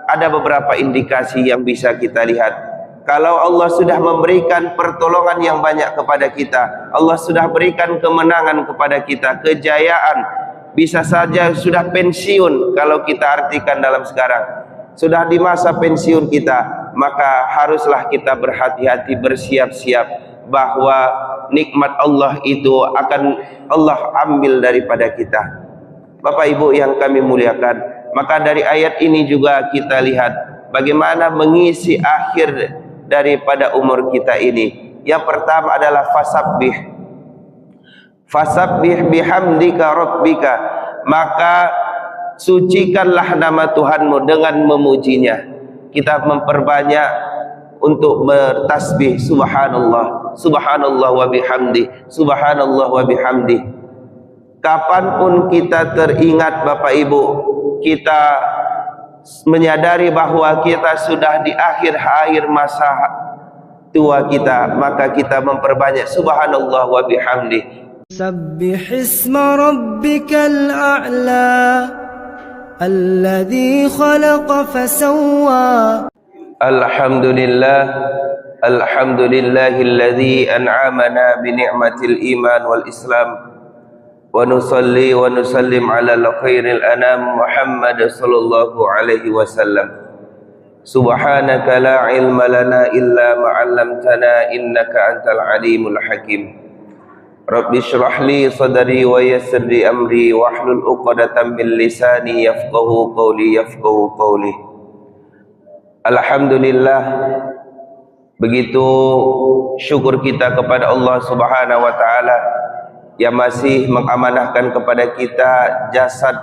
Ada beberapa indikasi yang bisa kita lihat. Kalau Allah sudah memberikan pertolongan yang banyak kepada kita, Allah sudah berikan kemenangan kepada kita, kejayaan, bisa saja sudah pensiun kalau kita artikan dalam sekarang, sudah di masa pensiun kita, maka haruslah kita berhati-hati, bersiap-siap bahwa nikmat Allah itu akan Allah ambil daripada kita. Bapak Ibu yang kami muliakan, maka dari ayat ini juga kita lihat bagaimana mengisi akhir daripada umur kita ini. Yang pertama adalah fasabbih bihamdika rabbika, maka sucikanlah nama Tuhanmu dengan memujinya. Kita memperbanyak untuk bertasbih, subhanallah, subhanallah wa bihamdi, subhanallah wa bihamdi. Kapanpun kita teringat Bapak Ibu, kita menyadari bahwa kita sudah di akhir masa tua kita, maka kita memperbanyak subhanallah wa bihamdi. Sabbih isma rabbikal a'la alladhi khalaqa fasawwa. Alhamdulillah, alhamdulillahilladzi an'amana bi ni'matil iman wal islam. Wa nusalli wa nusallim ala khairil anam Muhammad sallallahu alaihi wasallam. Subhanaka la ilma lana illa ma 'allamtana innaka antal alimul hakim. Rabbi shrah li sadri wa yassir li amri wahlul 'uqdatam min lisani yafqahu qawli. Alhamdulillah, begitu syukur kita kepada Allah Subhanahu wa taala yang masih mengamanahkan kepada kita jasad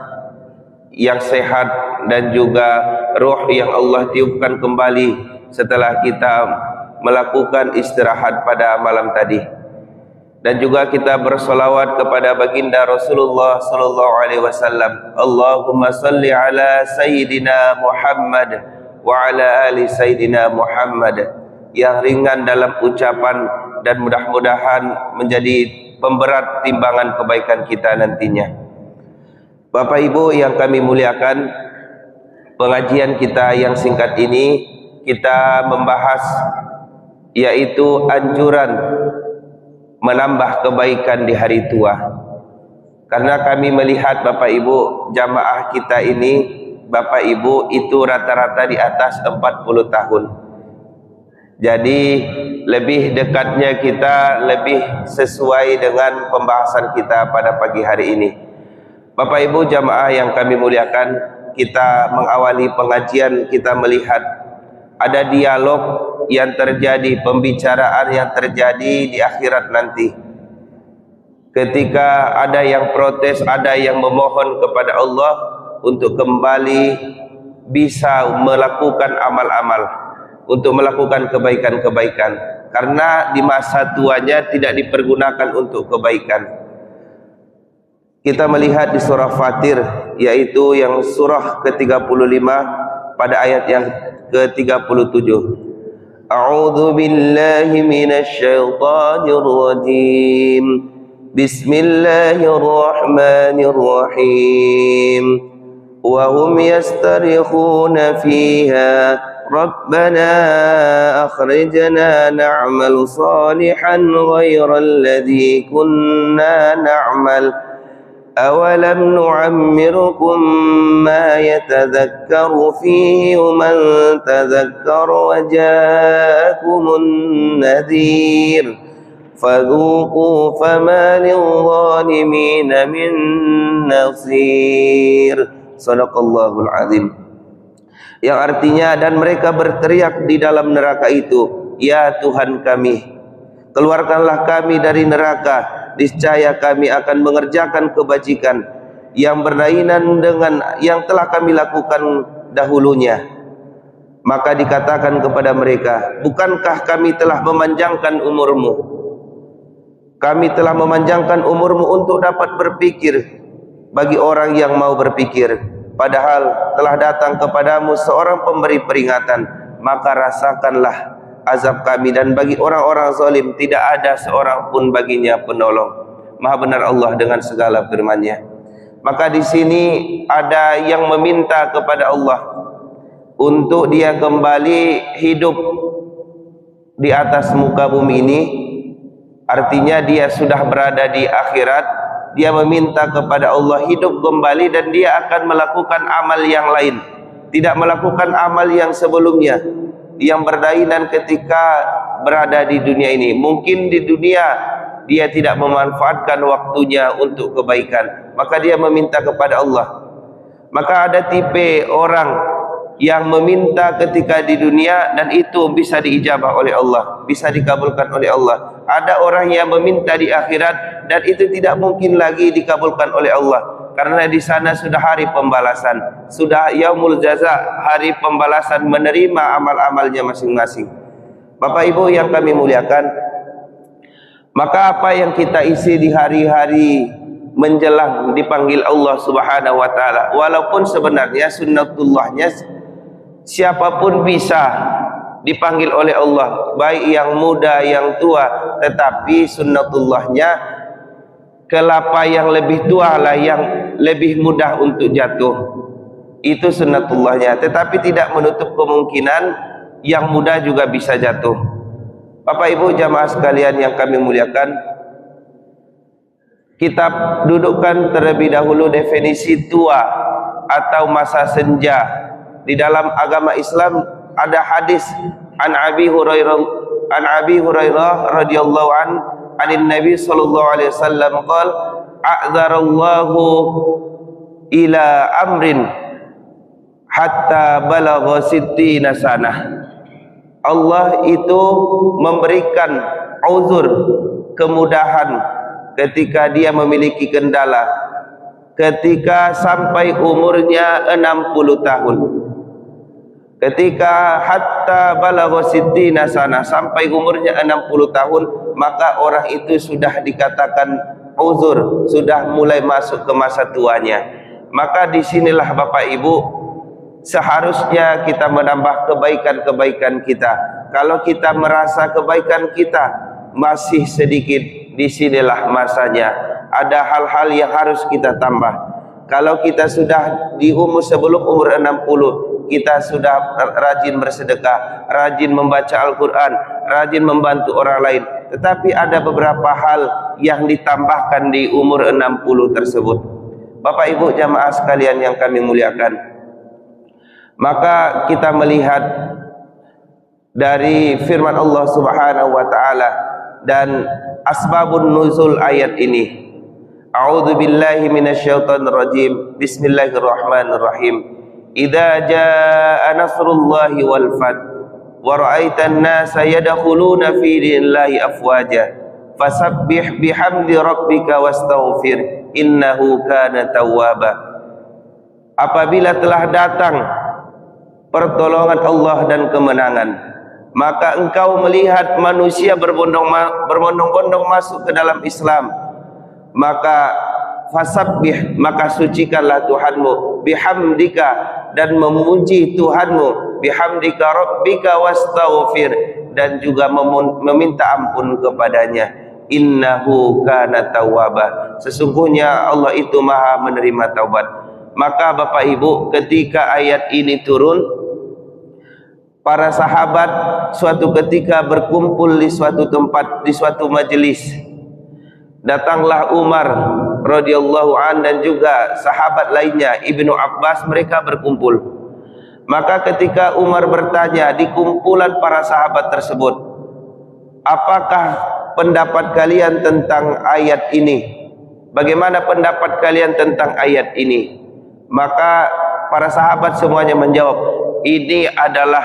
yang sehat dan juga roh yang Allah tiupkan kembali setelah kita melakukan istirahat pada malam tadi. Dan juga kita bersolawat kepada baginda Rasulullah sallallahu alaihi wasallam. Allahumma salli ala sayyidina Muhammad wa ala ali sayyidina Muhammad, yang ringan dalam ucapan dan mudah-mudahan menjadi pemberat timbangan kebaikan kita nantinya. Bapak Ibu yang kami muliakan, pengajian kita yang singkat ini kita membahas yaitu anjuran menambah kebaikan di hari tua. Karena kami melihat Bapak Ibu, jamaah kita ini Bapak Ibu itu rata-rata di atas 40 tahun. Jadi lebih dekatnya kita, lebih sesuai dengan pembahasan kita pada pagi hari ini. Bapak Ibu jamaah yang kami muliakan, kita mengawali pengajian, kita melihat ada dialog yang terjadi, pembicaraan yang terjadi di akhirat nanti. Ketika ada yang protes, ada yang memohon kepada Allah untuk kembali bisa melakukan amal-amal, untuk melakukan kebaikan-kebaikan, karena di masa tuanya tidak dipergunakan untuk kebaikan. Kita melihat di surah Fatir, yaitu yang surah ke-35 pada ayat yang ke-37. A'udzu billahi minasy syaithanir rajim. Bismillahirrahmanirrahim. Wa hum yastarikhuna fiha ربنا أخرجنا نعمل صالحا غير الذي كنا نعمل أولم نعمركم ما يتذكر فيه من تذكر وجاءكم النذير فذوقوا فما للظالمين من نصير. صدق الله العظيم. Yang artinya, dan mereka berteriak di dalam neraka itu, ya Tuhan kami, keluarkanlah kami dari neraka, niscaya kami akan mengerjakan kebajikan yang berlainan dengan yang telah kami lakukan dahulunya. Maka dikatakan kepada mereka, bukankah kami telah memanjangkan umurmu? Kami telah memanjangkan umurmu untuk dapat berpikir bagi orang yang mau berpikir. Padahal telah datang kepadamu seorang pemberi peringatan, maka rasakanlah azab kami, dan bagi orang-orang zalim tidak ada seorang pun baginya penolong. Maha benar Allah dengan segala firman-Nya. Maka di sini ada yang meminta kepada Allah untuk dia kembali hidup di atas muka bumi ini, artinya dia sudah berada di akhirat, dia meminta kepada Allah hidup kembali dan dia akan melakukan amal yang lain, tidak melakukan amal yang sebelumnya yang berdainan ketika berada di dunia ini. Mungkin di dunia dia tidak memanfaatkan waktunya untuk kebaikan, maka dia meminta kepada Allah. Maka ada tipe orang yang meminta ketika di dunia dan itu bisa diijabah oleh Allah, bisa dikabulkan oleh Allah. Ada orang yang meminta di akhirat dan itu tidak mungkin lagi dikabulkan oleh Allah, karena di sana sudah hari pembalasan, sudah yaumul jaza, hari pembalasan, menerima amal-amalnya masing-masing. Bapak Ibu yang kami muliakan, maka apa yang kita isi di hari-hari menjelang dipanggil Allah Subhanahu wa taala, walaupun sebenarnya sunnatullahnya siapapun bisa dipanggil oleh Allah, baik yang muda yang tua, tetapi sunnatullahnya kelapa yang lebih tua lah yang lebih mudah untuk jatuh. Itu sunnatullahnya, tetapi tidak menutup kemungkinan yang muda juga bisa jatuh. Bapak Ibu jamaah sekalian yang kami muliakan, kita dudukkan terlebih dahulu definisi tua atau masa senja. Di dalam agama Islam ada hadis an Abi Hurairah radhiyallahu anin Nabi sallallahu alaihi wasallam qala a'dzarallahu ila amrin hatta balagha sittina sanah. Allah itu memberikan uzur, kemudahan ketika dia memiliki kendala, ketika sampai umurnya 60 tahun. Ketika hatta balagha sittina sana, sampai umurnya 60 tahun, maka orang itu sudah dikatakan uzur, sudah mulai masuk ke masa tuanya. Maka disinilah Bapak Ibu seharusnya kita menambah kebaikan-kebaikan kita. Kalau kita merasa kebaikan kita masih sedikit, disinilah masanya ada hal-hal yang harus kita tambah. Kalau kita sudah di umur sebelum umur 60, kita sudah rajin bersedekah, rajin membaca Al-Quran, rajin membantu orang lain, tetapi ada beberapa hal yang ditambahkan di umur 60 tersebut. Bapak Ibu jamaah sekalian yang kami muliakan, maka kita melihat dari firman Allah Subhanahu wa taala dan asbabun nuzul ayat ini. A'udzu billahi minasyaitonir rajim. Bismillahirrahmanirrahim. Idza jaa nasrullahi wal fath wa ra'aitan nasa yadkhuluna fi dinillahi afwaja fasabbih bihamdi rabbika wastaghfir innahu kana tawwaba. Apabila telah datang pertolongan Allah dan kemenangan, maka engkau melihat manusia berbondong-bondong masuk ke dalam Islam, maka fasabbih, maka sucikanlah Tuhanmu, bihamdika, dan memuji Tuhanmu, bihamdika rabbika wastaghfir, dan juga meminta ampun kepadanya, innahu kana tawwaba, sesungguhnya Allah itu maha menerima taubat. Maka Bapak Ibu, ketika ayat ini turun, para sahabat suatu ketika berkumpul di suatu tempat, di suatu majelis. Datanglah Umar radhiyallahu an dan juga sahabat lainnya, Ibnu Abbas, mereka berkumpul. Maka ketika Umar bertanya di kumpulan para sahabat tersebut, apakah pendapat kalian tentang ayat ini? Bagaimana pendapat kalian tentang ayat ini? Maka para sahabat semuanya menjawab, ini adalah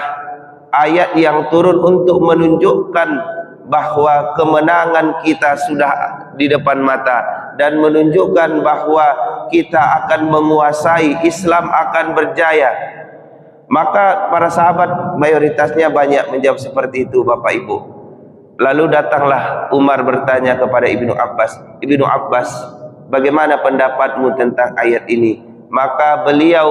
ayat yang turun untuk menunjukkan bahwa kemenangan kita sudah di depan mata dan menunjukkan bahwa kita akan menguasai, Islam akan berjaya. Maka para sahabat mayoritasnya banyak menjawab seperti itu Bapak Ibu. Lalu datanglah Umar bertanya kepada Ibnu Abbas, Ibnu Abbas, bagaimana pendapatmu tentang ayat ini? Maka beliau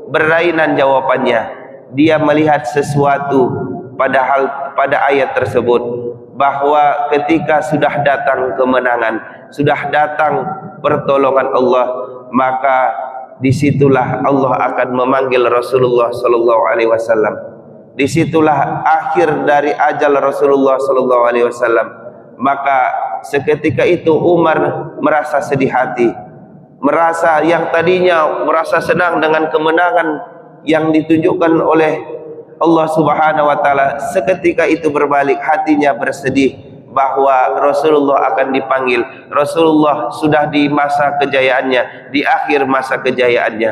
berlainan jawabannya. Dia melihat sesuatu pada ayat tersebut, bahwa ketika sudah datang kemenangan, sudah datang pertolongan Allah, maka disitulah Allah akan memanggil Rasulullah sallallahu alaihi wasallam. Disitulah akhir dari ajal Rasulullah sallallahu alaihi wasallam. Maka seketika itu Umar merasa sedih hati, merasa yang tadinya merasa senang dengan kemenangan yang ditunjukkan oleh Allah Subhanahu wa taala, seketika itu berbalik, hatinya bersedih bahwa Rasulullah akan dipanggil. Rasulullah sudah di masa kejayaannya, di akhir masa kejayaannya.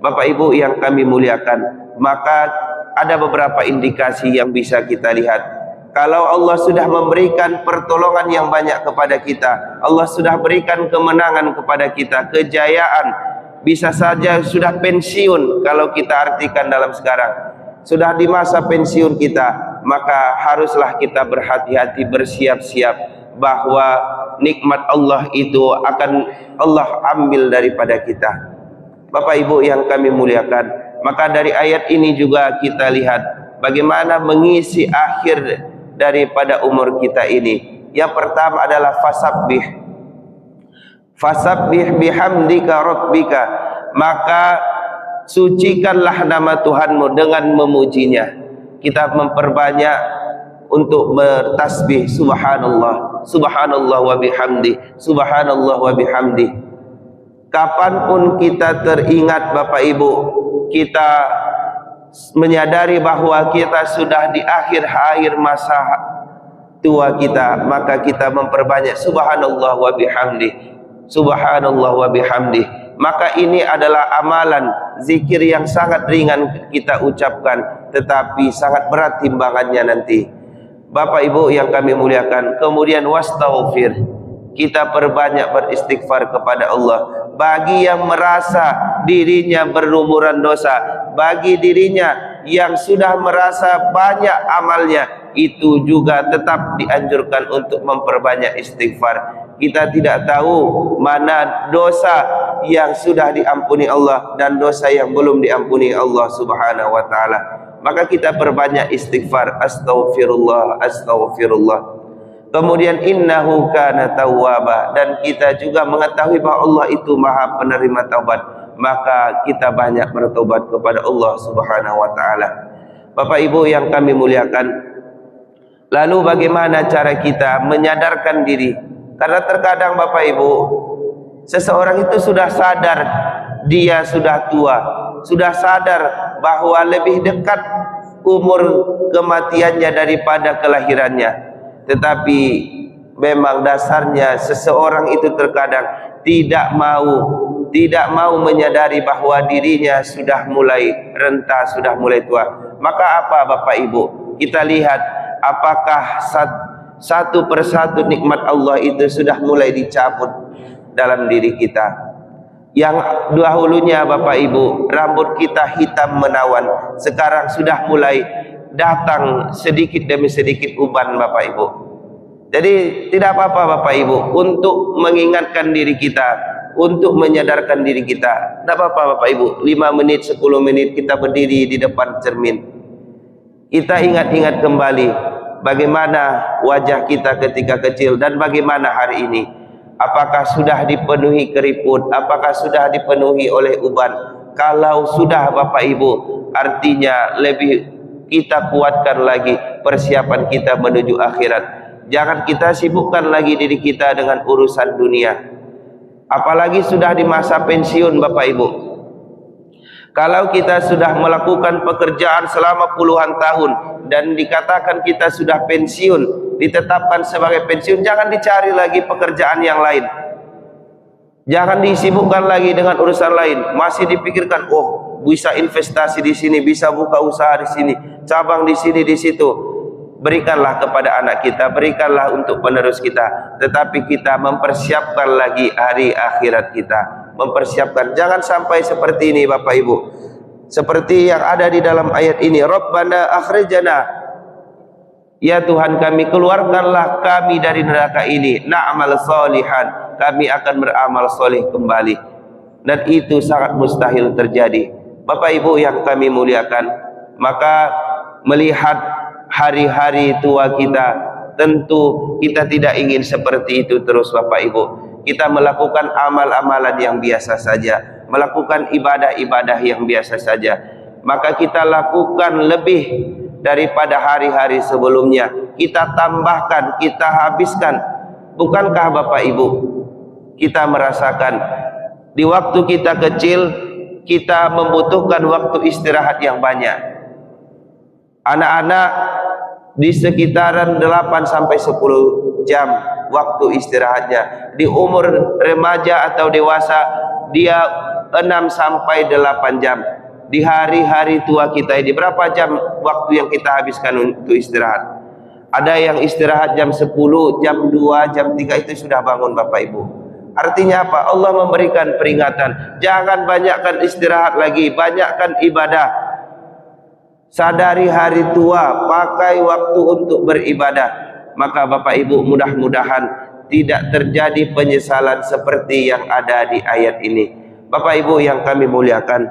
Bapak Ibu yang kami muliakan, maka ada beberapa indikasi yang bisa kita lihat. Kalau Allah sudah memberikan pertolongan yang banyak kepada kita, Allah sudah berikan kemenangan kepada kita, kejayaan, bisa saja sudah pensiun kalau kita artikan dalam sekarang, sudah di masa pensiun kita, maka haruslah kita berhati-hati, bersiap-siap bahwa nikmat Allah itu akan Allah ambil daripada kita. Bapak Ibu yang kami muliakan, maka dari ayat ini juga kita lihat bagaimana mengisi akhir daripada umur kita ini. Yang pertama adalah fasabbih bihamdika rabbika, maka sucikanlah nama Tuhanmu dengan memujinya. Kita memperbanyak untuk bertasbih subhanallah, subhanallah wa bihamdi, subhanallah wa bihamdi. Kapanpun kita teringat Bapak Ibu, kita menyadari bahwa kita sudah di akhir masa tua kita, maka kita memperbanyak subhanallah wa bihamdi, subhanallah wa bihamdi. Maka ini adalah amalan zikir yang sangat ringan kita ucapkan, tetapi sangat berat timbangannya nanti. Bapak Ibu yang kami muliakan, kemudian wastaghfir, kita perbanyak beristighfar kepada Allah. Bagi yang merasa dirinya berlumuran dosa, bagi dirinya yang sudah merasa banyak amalnya, itu juga tetap dianjurkan untuk memperbanyak istighfar. Kita tidak tahu mana dosa yang sudah diampuni Allah dan dosa yang belum diampuni Allah Subhanahu wa taala. Maka kita perbanyak istighfar, astaghfirullah, astaghfirullah. Kemudian innahu kana tawwaba, dan kita juga mengetahui bahwa Allah itu Maha penerima taubat, maka kita banyak bertobat kepada Allah Subhanahu wa taala. Bapak Ibu yang kami muliakan, lalu bagaimana cara kita menyadarkan diri? Karena terkadang Bapak Ibu, seseorang itu sudah sadar dia sudah tua, sudah sadar bahwa lebih dekat umur kematiannya daripada kelahirannya. Tetapi memang dasarnya seseorang itu terkadang tidak mau menyadari bahwa dirinya sudah mulai renta, sudah mulai tua. Maka apa Bapak Ibu? Kita lihat apakah satu persatu nikmat Allah itu sudah mulai dicabut dalam diri kita. Yang dahulunya Bapak Ibu, rambut kita hitam menawan, sekarang sudah mulai datang sedikit demi sedikit uban Bapak Ibu. Jadi tidak apa-apa Bapak Ibu untuk mengingatkan diri kita, untuk menyadarkan diri kita. Tidak apa-apa Bapak Ibu, 5 menit, 10 menit kita berdiri di depan cermin, kita ingat-ingat kembali bagaimana wajah kita ketika kecil dan bagaimana hari ini. Apakah sudah dipenuhi keriput? Apakah sudah dipenuhi oleh uban? Kalau sudah Bapak Ibu, artinya lebih kita kuatkan lagi persiapan kita menuju akhirat. Jangan kita sibukkan lagi diri kita dengan urusan dunia. Apalagi sudah di masa pensiun Bapak Ibu. Kalau kita sudah melakukan pekerjaan selama puluhan tahun dan dikatakan kita sudah pensiun, ditetapkan sebagai pensiun, jangan dicari lagi pekerjaan yang lain. Jangan disibukkan lagi dengan urusan lain. Masih dipikirkan, oh bisa investasi di sini, bisa buka usaha di sini, cabang di sini, di situ. Berikanlah kepada anak kita, berikanlah untuk penerus kita. Tetapi kita mempersiapkan lagi hari akhirat kita. Mempersiapkan, jangan sampai seperti ini Bapak Ibu. Seperti yang ada di dalam ayat ini, Rabbana akhrijana, ya Tuhan kami, keluarkanlah kami dari neraka ini, na'mal salihan, kami akan beramal soleh kembali. Dan itu sangat mustahil terjadi Bapak Ibu yang kami muliakan. Maka melihat hari-hari tua kita, tentu kita tidak ingin seperti itu terus Bapak Ibu. kita melakukan amal-amalan yang biasa saja, melakukan ibadah-ibadah yang biasa saja, maka kita lakukan lebih daripada hari-hari sebelumnya. Kita tambahkan, kita habiskan. Bukankah Bapak Ibu, kita merasakan di waktu kita kecil, kita membutuhkan waktu istirahat yang banyak. Anak-anak di sekitaran 8 sampai 10 jam waktu istirahatnya. Di umur remaja atau dewasa, dia 6 sampai 8 jam. Di hari-hari tua kita ini, berapa jam waktu yang kita habiskan untuk istirahat? Ada yang istirahat jam 10, jam 2, jam 3 itu sudah bangun Bapak Ibu. Artinya apa? Allah memberikan peringatan, jangan banyakkan istirahat lagi, banyakkan ibadah. Sadari hari tua, pakai waktu untuk beribadah. Maka Bapak Ibu, mudah-mudahan tidak terjadi penyesalan seperti yang ada di ayat ini. Bapak Ibu yang kami muliakan,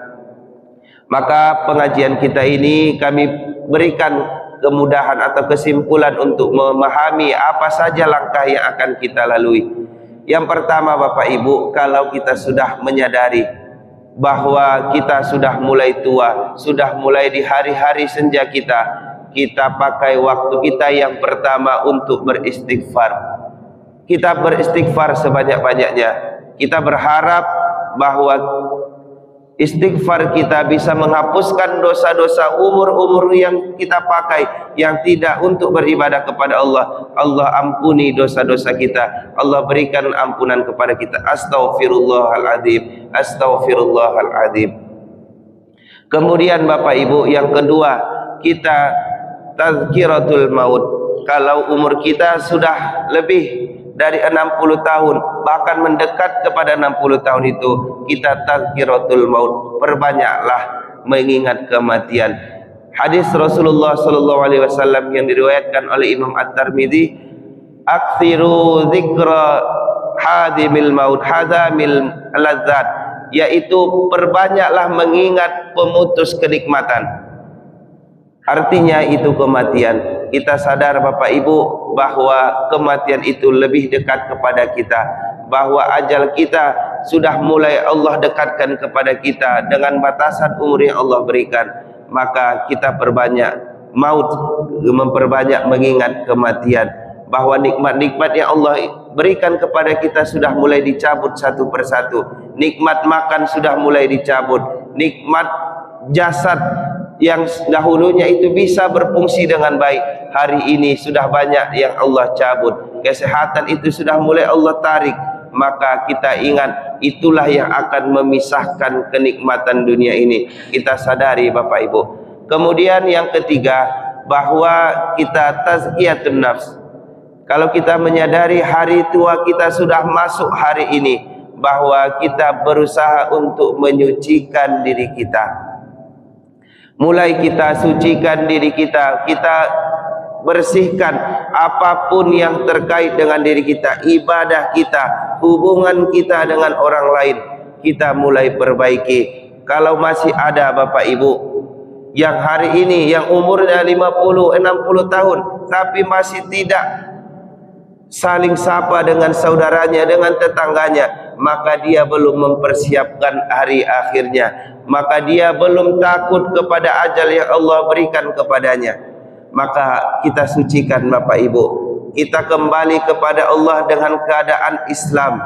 maka pengajian kita ini kami berikan kemudahan atau kesimpulan untuk memahami apa saja langkah yang akan kita lalui. Yang pertama Bapak Ibu, kalau kita sudah menyadari bahwa kita sudah mulai tua, sudah mulai di hari-hari senja kita pakai waktu kita yang pertama untuk beristighfar. Kita beristighfar sebanyak-banyaknya. Kita berharap bahwa istighfar kita bisa menghapuskan dosa-dosa umur-umur yang kita pakai yang tidak untuk beribadah kepada Allah. Allah ampuni dosa-dosa kita, Allah berikan ampunan kepada kita. Astaghfirullahaladzim, astaghfirullahaladzim. Kemudian Bapak Ibu, yang kedua, kita tazkiratul maut. Kalau umur kita sudah lebih dari 60 tahun, bahkan mendekat kepada 60 tahun itu, kita tazkiratul maut, perbanyaklah mengingat kematian. Hadis Rasulullah SAW yang diriwayatkan oleh Imam At-Tirmidzi, aktsiru dzikra hadimil maut hadamil ladzat, yaitu perbanyaklah mengingat pemutus kenikmatan. Artinya itu kematian. Kita sadar Bapak Ibu bahwa kematian itu lebih dekat kepada kita, bahwa ajal kita sudah mulai Allah dekatkan kepada kita dengan batasan umur yang Allah berikan. Maka kita perbanyak maut, memperbanyak mengingat kematian, bahwa nikmat-nikmat yang Allah berikan kepada kita sudah mulai dicabut satu persatu. Nikmat makan sudah mulai dicabut, nikmat jasad yang dahulunya itu bisa berfungsi dengan baik, hari ini sudah banyak yang Allah cabut. Kesehatan itu sudah mulai Allah tarik. Maka kita ingat, itulah yang akan memisahkan kenikmatan dunia ini. Kita sadari Bapak Ibu. Kemudian yang ketiga, bahwa kita tazkiyatun nafs. Kalau kita menyadari hari tua kita sudah masuk hari ini, bahwa kita berusaha untuk menyucikan diri kita. Mulai kita sucikan diri kita, kita bersihkan apapun yang terkait dengan diri kita, ibadah kita, hubungan kita dengan orang lain, kita mulai perbaiki. Kalau masih ada Bapak Ibu yang hari ini, yang umurnya 50, 60 tahun, tapi masih tidak saling sapa dengan saudaranya, dengan tetangganya, maka dia belum mempersiapkan hari akhirnya, maka dia belum takut kepada ajal yang Allah berikan kepadanya. Maka kita sucikan Bapak Ibu, kita kembali kepada Allah dengan keadaan Islam,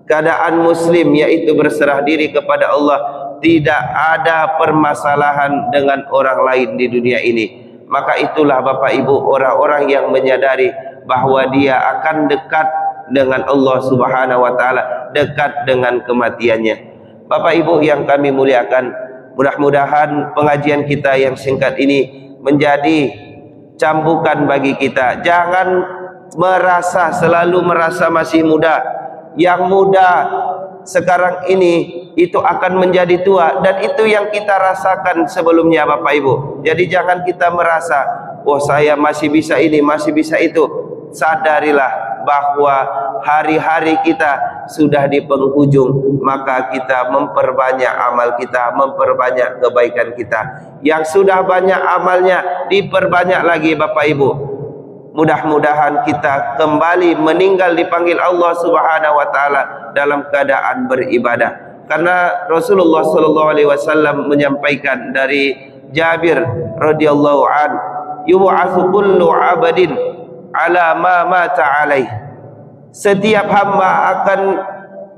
keadaan Muslim, yaitu berserah diri kepada Allah. Tidak ada permasalahan dengan orang lain di dunia ini. Maka itulah Bapak Ibu orang-orang yang menyadari bahwa dia akan dekat dengan Allah Subhanahu wa taala, dekat dengan kematiannya. Bapak Ibu yang kami muliakan, mudah-mudahan pengajian kita yang singkat ini menjadi cambukan bagi kita. Jangan selalu merasa masih muda. Yang muda sekarang ini itu akan menjadi tua, dan itu yang kita rasakan sebelumnya Bapak Ibu. Jadi jangan kita merasa, oh saya masih bisa ini, masih bisa itu. Sadarilah bahwa hari-hari kita sudah di penghujung, maka kita memperbanyak amal kita, memperbanyak kebaikan kita. Yang sudah banyak amalnya, diperbanyak lagi Bapak Ibu. mudah-mudahan kita kembali meninggal dipanggil Allah Subhanahu wa taala dalam keadaan beribadah. Karena Rasulullah sallallahu alaihi wasallam menyampaikan dari Jabir radhiyallahu an, yub'atsu kullu 'abdin 'ala ma mata 'alaih. Setiap hamba akan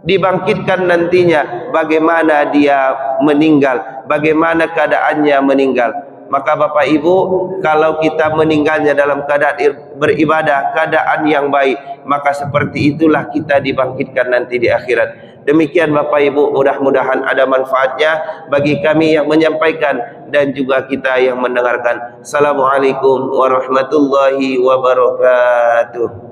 dibangkitkan nantinya bagaimana dia meninggal, bagaimana keadaannya meninggal. Maka Bapak Ibu, kalau kita meninggalnya dalam keadaan beribadah, keadaan yang baik, maka seperti itulah kita dibangkitkan nanti di akhirat. Demikian Bapak Ibu, mudah-mudahan ada manfaatnya bagi kami yang menyampaikan dan juga kita yang mendengarkan. Assalamualaikum warahmatullahi wabarakatuh.